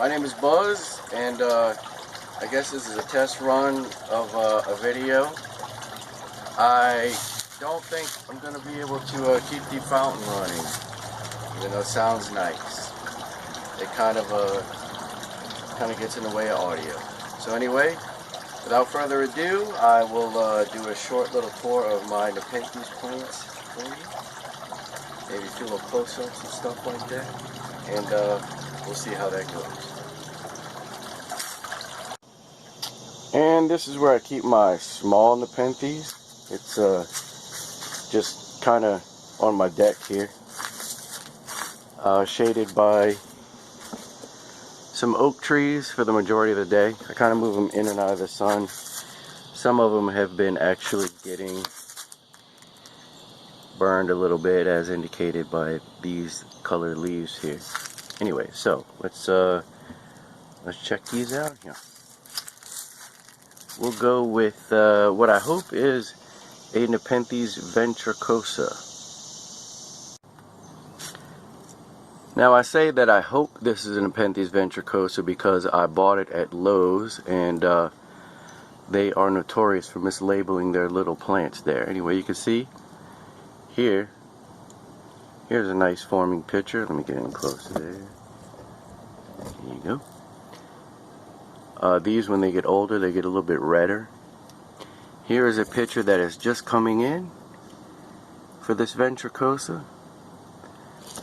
My name is Buzz, and I guess this is a test run of a video. I don't think I'm going to be able to keep the fountain running, even though it sounds nice. It kind of gets in the way of audio. So anyway, without further ado, I will do a short little tour of my Nepenthes plants for you. Maybe do little close-ups and stuff like that, and we'll see how that goes. And this is where I keep my small Nepenthes. It's just kind of on my deck here, shaded by some oak trees for the majority of the day. I kind of move them in and out of the sun. Some of them have been actually getting burned a little bit, as indicated by these colored leaves here. Anyway, so let's check these out here. We'll go with what I hope is a Nepenthes ventricosa. Now I say that I hope this is a Nepenthes ventricosa because I bought it at Lowe's, and they are notorious for mislabeling their little plants there. Anyway, you can see here's a nice forming picture. Let me get in closer there. There you go. These, when they get older, they get a little bit redder. Here is a picture that is just coming in for this ventricosa.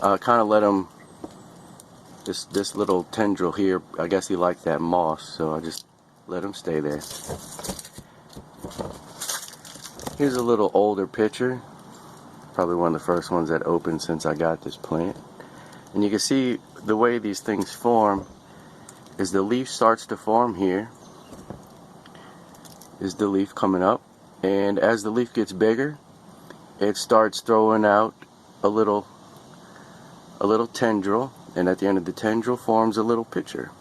Kind of let them, this little tendril here, I guess he liked that moss, so I just let him stay there. Here's a little older picture, probably one of the first ones that opened since I got this plant. And you can see the way these things form is the leaf starts to form here. Is the leaf coming up, and as the leaf gets bigger, it starts throwing out a little tendril, and at the end of the tendril forms a little pitcher.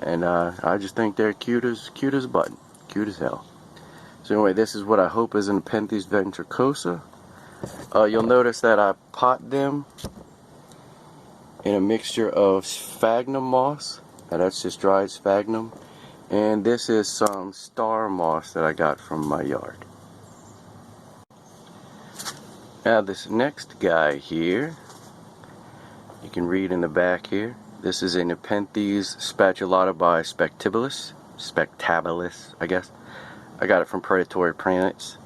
And I just think they're cute as a button, cute as hell. So anyway, this is what I hope is a Nepenthes ventricosa. You'll notice that I pot them in a mixture of sphagnum moss. Now that's just dried sphagnum, and this is some star moss that I got from my yard. Now this next guy here, you can read in the back here, this is a Nepenthes spatulata by Spectabilis, I guess. I got it from Predatory Plants.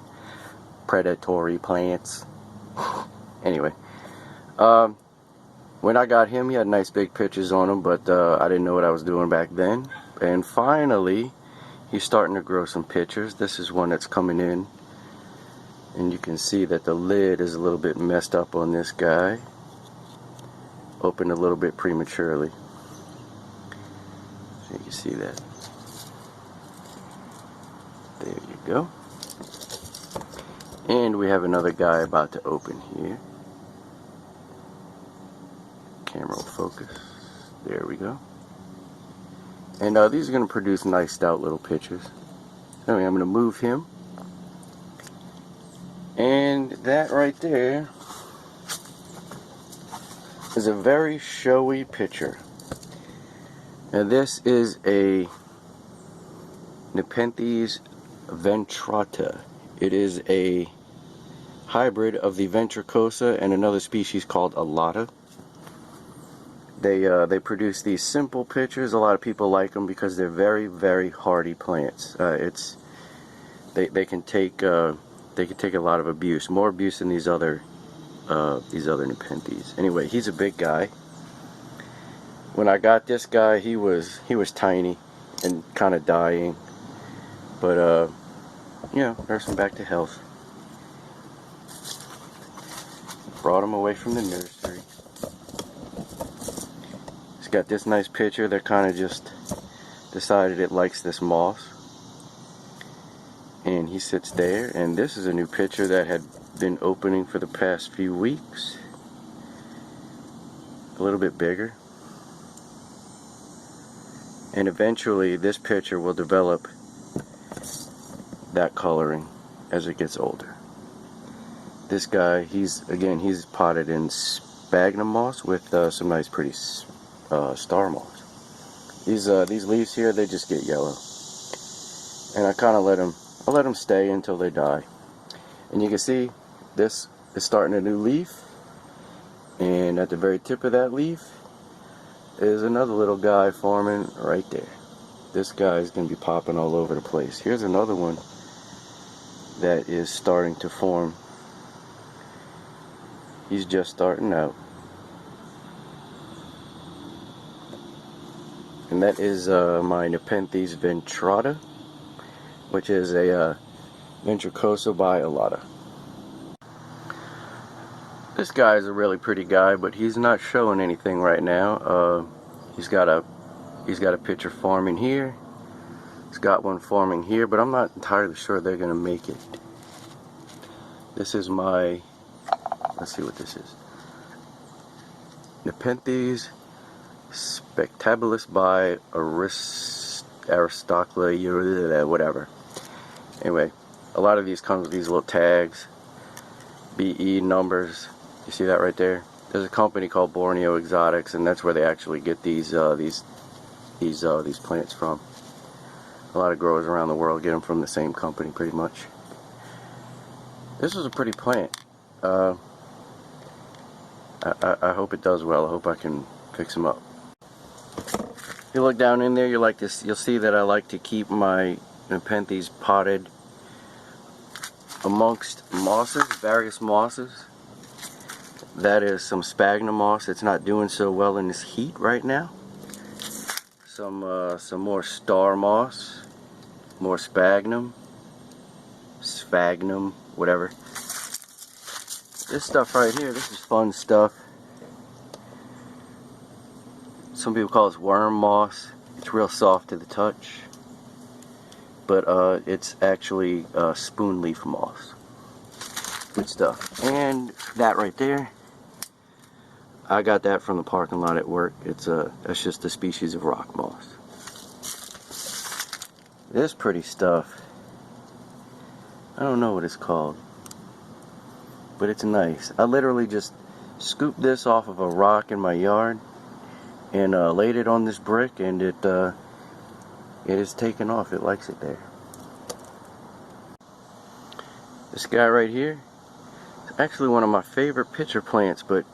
Anyway, when I got him, he had nice big pictures on him, but I didn't know what I was doing back then. And finally, he's starting to grow some pictures. This is one that's coming in, and you can see that the lid is a little bit messed up on this guy. Opened a little bit prematurely. So you can see that. There you go. And we have another guy about to open here. Camera will focus. There we go. And these are going to produce nice stout little pictures. Anyway, I'm going to move him. And that right there is a very showy picture. Now this is a Nepenthes ventrata. It is a hybrid of the ventricosa and another species called alata. They produce these simple pictures. A lot of people like them because they're very, very hardy plants. They can take a lot of abuse, more abuse than these other Nepenthes. Anyway, he's a big guy. When I got this guy, he was tiny and kind of dying, but nurse him back to health. Brought him away from the nursery. It's got this nice picture that kind of just decided it likes this moss, and he sits there. And this is a new picture that had been opening for the past few weeks, a little bit bigger, and eventually this picture will develop that coloring as it gets older. This guy, he's potted in sphagnum moss with some nice pretty star moss. These leaves here, they just get yellow, and I kind of let them stay until they die. And you can see this is starting a new leaf, and at the very tip of that leaf is another little guy forming right there. This guy is going to be popping all over the place. Here's another one that is starting to form. He's just starting out. And that is my Nepenthes ventrata, which is a ventricosa bialata. This guy is a really pretty guy, but he's not showing anything right now. He's got a picture forming here. He's got one forming here, but I'm not entirely sure they're gonna make it. This is my, let's see what this is. Nepenthes spectabilis by Aristocla, whatever. Anyway, a lot of these come with these little tags, BE numbers. You see that right there? There's a company called Borneo Exotics, and that's where they actually get these plants from. A lot of growers around the world get them from the same company, pretty much. This is a pretty plant. I hope it does well. I hope I can fix them up. If you look down in there, you'll see that I like to keep my Nepenthes potted amongst mosses, various mosses. That is some sphagnum moss. It's not doing so well in this heat right now. Some more star moss, more sphagnum, whatever. This stuff right here, this is fun stuff. Some people call this worm moss. It's real soft to the touch, but it's actually spoon leaf moss. Good stuff. And that right there, I got that from the parking lot at work. That's just a species of rock moss. This pretty stuff, I don't know what it's called, but it's nice. I literally just scooped this off of a rock in my yard and laid it on this brick, and it is taken off. It likes it there. This guy right here is actually one of my favorite pitcher plants, but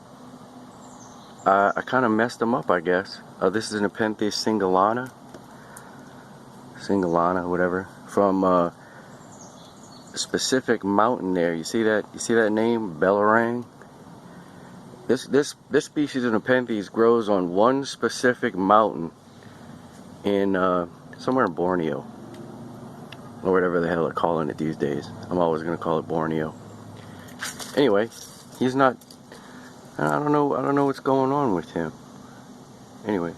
I kind of messed them up, I guess. This is Nepenthes Sanguinea, whatever, from a specific mountain there. You see that? You see that name, Bellarang? This species of Nepenthes grows on one specific mountain in somewhere in Borneo, or whatever the hell they're calling it these days. I'm always going to call it Borneo. Anyway, he's not. I don't know what's going on with him. Anyway,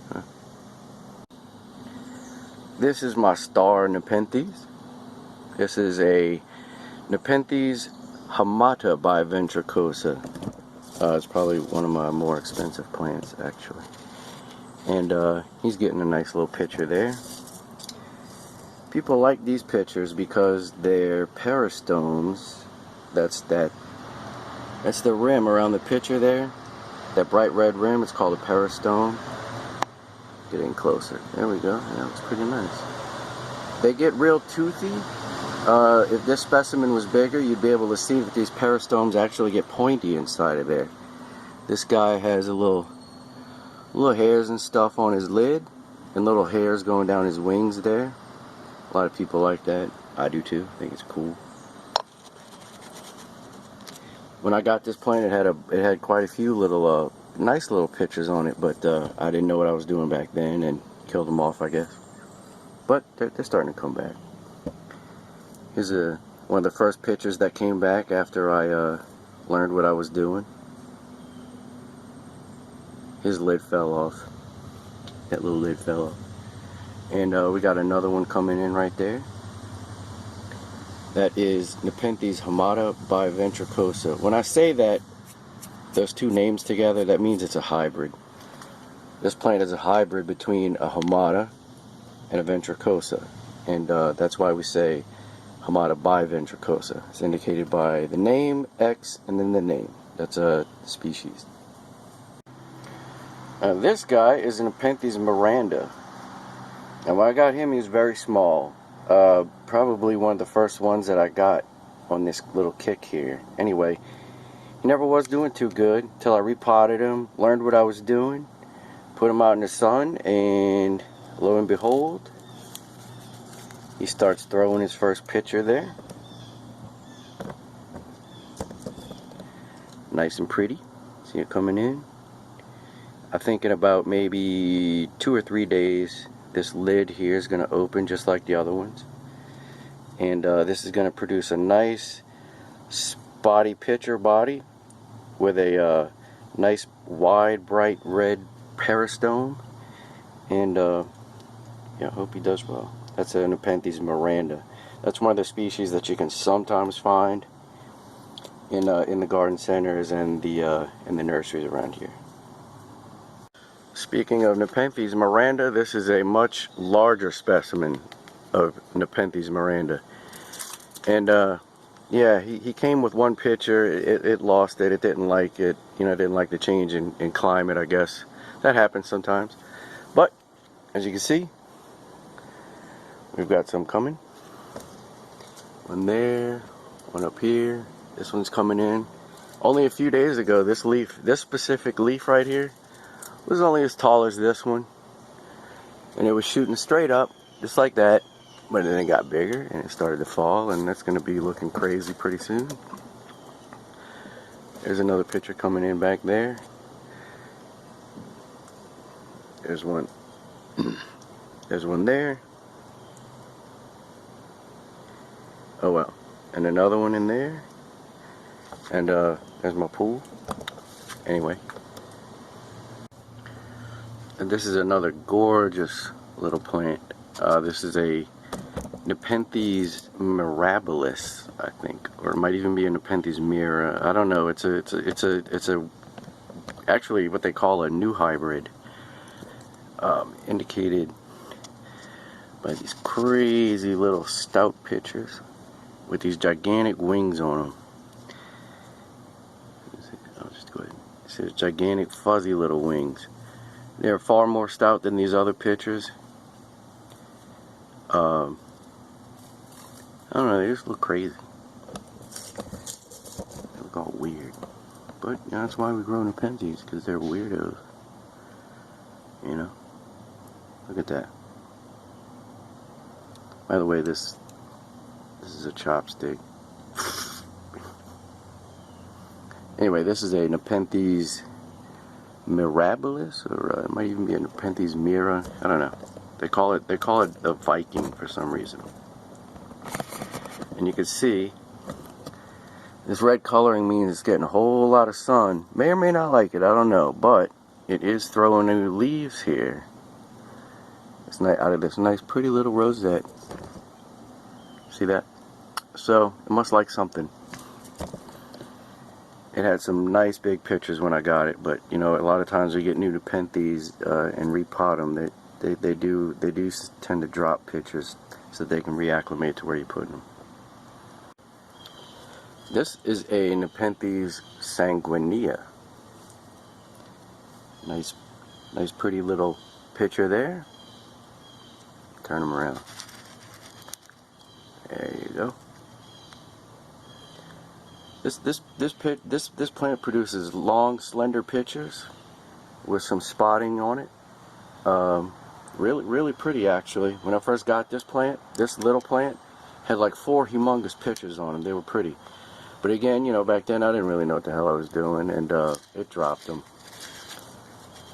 this is my star Nepenthes. This is a Nepenthes hamata by ventricosa. It's probably one of my more expensive plants, actually. And he's getting a nice little picture there. People like these pictures because they're peristomes. That's the rim around the picture there. That bright red rim, it's called a peristome. Get in closer. There we go. That looks pretty nice. They get real toothy. If this specimen was bigger, you'd be able to see that these peristomes actually get pointy inside of there. This guy has a little hairs and stuff on his lid, and little hairs going down his wings there. A lot of people like that. I do too. I think it's cool. When I got this plant, it had quite a few little nice little pictures on it, but I didn't know what I was doing back then and killed them off, I guess. But they're starting to come back. Here's one of the first pictures that came back after I learned what I was doing. His lid fell off. That little lid fell off. And we got another one coming in right there. That is Nepenthes hamata by ventricosa. When I say that, those two names together, that means it's a hybrid. This plant is a hybrid between a hamata and a ventricosa. And that's why we say hamata by ventricosa. It's indicated by the name, X, and then the name. That's a species. This guy is a Nepenthes Miranda. And when I got him, he was very small. Probably one of the first ones that I got on this little kick here. Anyway, he never was doing too good until I repotted him, learned what I was doing, put him out in the sun, and lo and behold, he starts throwing his first pitcher there. Nice and pretty. See it coming in. I think in about maybe 2 or 3 days, this lid here is going to open just like the other ones. And this is going to produce a nice spotty pitcher body with a nice wide bright red peristome. And yeah, I hope he does well. That's a Nepenthes Miranda. That's one of the species that you can sometimes find in the garden centers and the nurseries around here. Speaking of Nepenthes Miranda, this is a much larger specimen of Nepenthes Miranda. And yeah, he came with one pitcher. It lost it. It didn't like it. You know, it didn't like the change in climate, I guess. That happens sometimes. But as you can see, we've got some coming. One there, one up here. This one's coming in. Only a few days ago, this specific leaf right here was only as tall as this one, and it was shooting straight up just like that, but then it got bigger and it started to fall, and that's going to be looking crazy pretty soon. There's another picture coming in back there. There's one. There's one there. Oh well. And another one in there. And there's my pool. Anyway. And this is another gorgeous little plant. This is a Nepenthes mirabilis, I think, or it might even be a Nepenthes mira. I don't know. It's a actually what they call a new hybrid, indicated by these crazy little stout pitchers with these gigantic wings on them. I'll just go ahead. It says gigantic fuzzy little wings. They're far more stout than these other pitchers. I don't know, they just look crazy. They look all weird. But you know, that's why we grow Nepenthes, because they're weirdos. You know? Look at that. By the way, this is a chopstick. Anyway, this is a Nepenthes mirabilis, or it might even be a Nepenthes mira. I don't know. They call it a Viking for some reason. And you can see this red coloring means it's getting a whole lot of sun. May or may not like it, I don't know, but it is throwing new leaves here. It's nice, out of this nice pretty little rosette. See that? So it must like something. It had some nice big pictures when I got it, but you know, a lot of times we get new Nepenthes and repot them. They do tend to drop pictures so that they can reacclimate to where you put them. This is a Nepenthes Sanguinea. Nice pretty little picture there. Turn them around. There you go. This plant produces long, slender pitchers with some spotting on it. Really pretty actually. When I first got this plant, this little plant had like 4 humongous pitchers on them. They were pretty. But again, you know, back then I didn't really know what the hell I was doing, and it dropped them.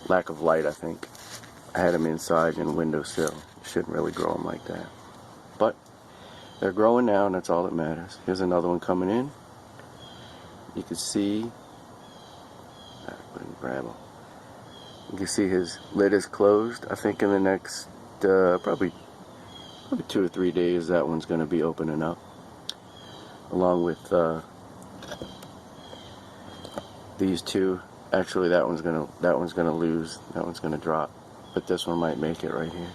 Lack of light, I think. I had them inside in a windowsill. You shouldn't really grow them like that. But they're growing now, and that's all that matters. Here's another one coming in. You can see, grab him. You can see his lid is closed. I think in the next probably 2 or 3 days, that one's going to be opening up, along with these two. Actually, that one's gonna lose. That one's gonna drop, but this one might make it right here.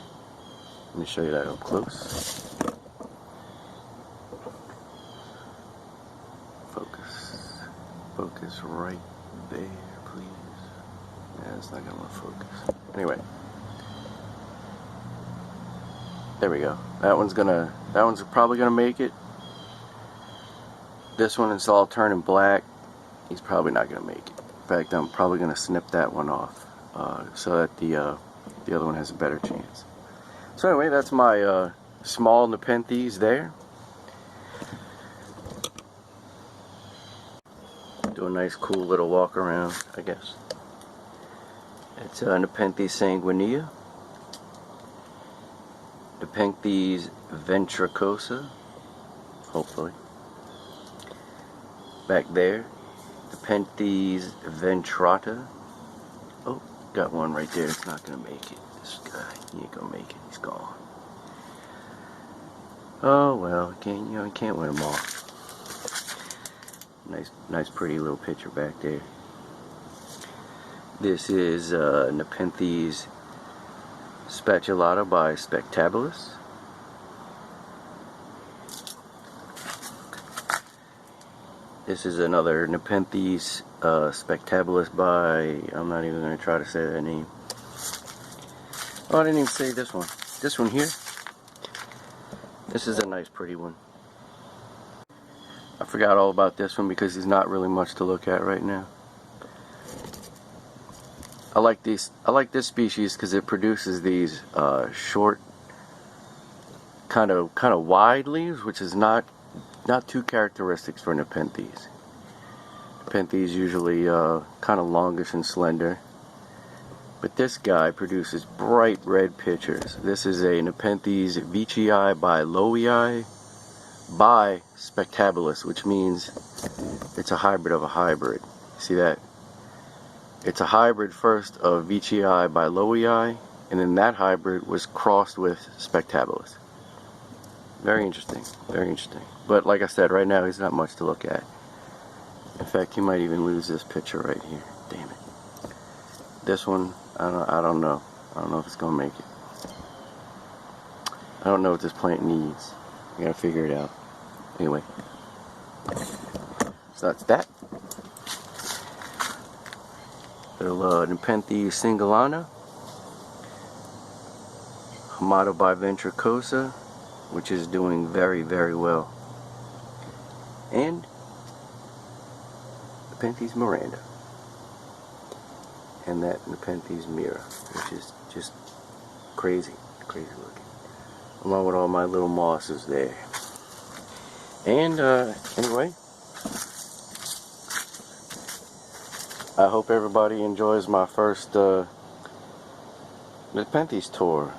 Let me show you that up close. Focus right there, please. Yeah, it's not gonna want to focus. Anyway, There we go. That one's probably gonna make it. This one is all turning black. He's probably not gonna make it. In fact, I'm probably gonna snip that one off so that the other one has a better chance. So anyway, that's my small Nepenthes there. Do a nice cool little walk around, I guess. It's Nepenthes sanguinea, Nepenthes ventricosa, hopefully. Back there, Nepenthes ventrata. Oh, got one right there. It's not gonna make it. This guy, he ain't gonna make it. He's gone. Oh well, you can't win them all. Nice, pretty little picture back there. This is Nepenthes spatulata by spectabilis. This is another Nepenthes spectabilis by, I'm not even going to try to say that name. Oh, I didn't even say this one. This one here. This is a nice pretty one. I forgot all about this one because there's not really much to look at right now. I like this species because it produces these short, kind of wide leaves, which is not too characteristics for Nepenthes. Nepenthes usually kind of longish and slender, but this guy produces bright red pictures. This is a Nepenthes veitchii by lowii by spectabilis, which means it's a hybrid of a hybrid. See that? It's a hybrid first of veitchii by lowii, and then that hybrid was crossed with spectabilis. Very interesting, very interesting. But like I said, right now he's not much to look at. In fact, you might even lose this picture right here. Damn it. This one, I don't know. I don't know if it's gonna make it. I don't know what this plant needs. I gotta figure it out. Anyway, so that's that. Little Nepenthes singulana, Hamata by ventricosa, which is doing very, very well, and Nepenthes Miranda, and that Nepenthes Mira, which is just crazy looking, along with all my little mosses there. And anyway, I hope everybody enjoys my first Nepenthes tour.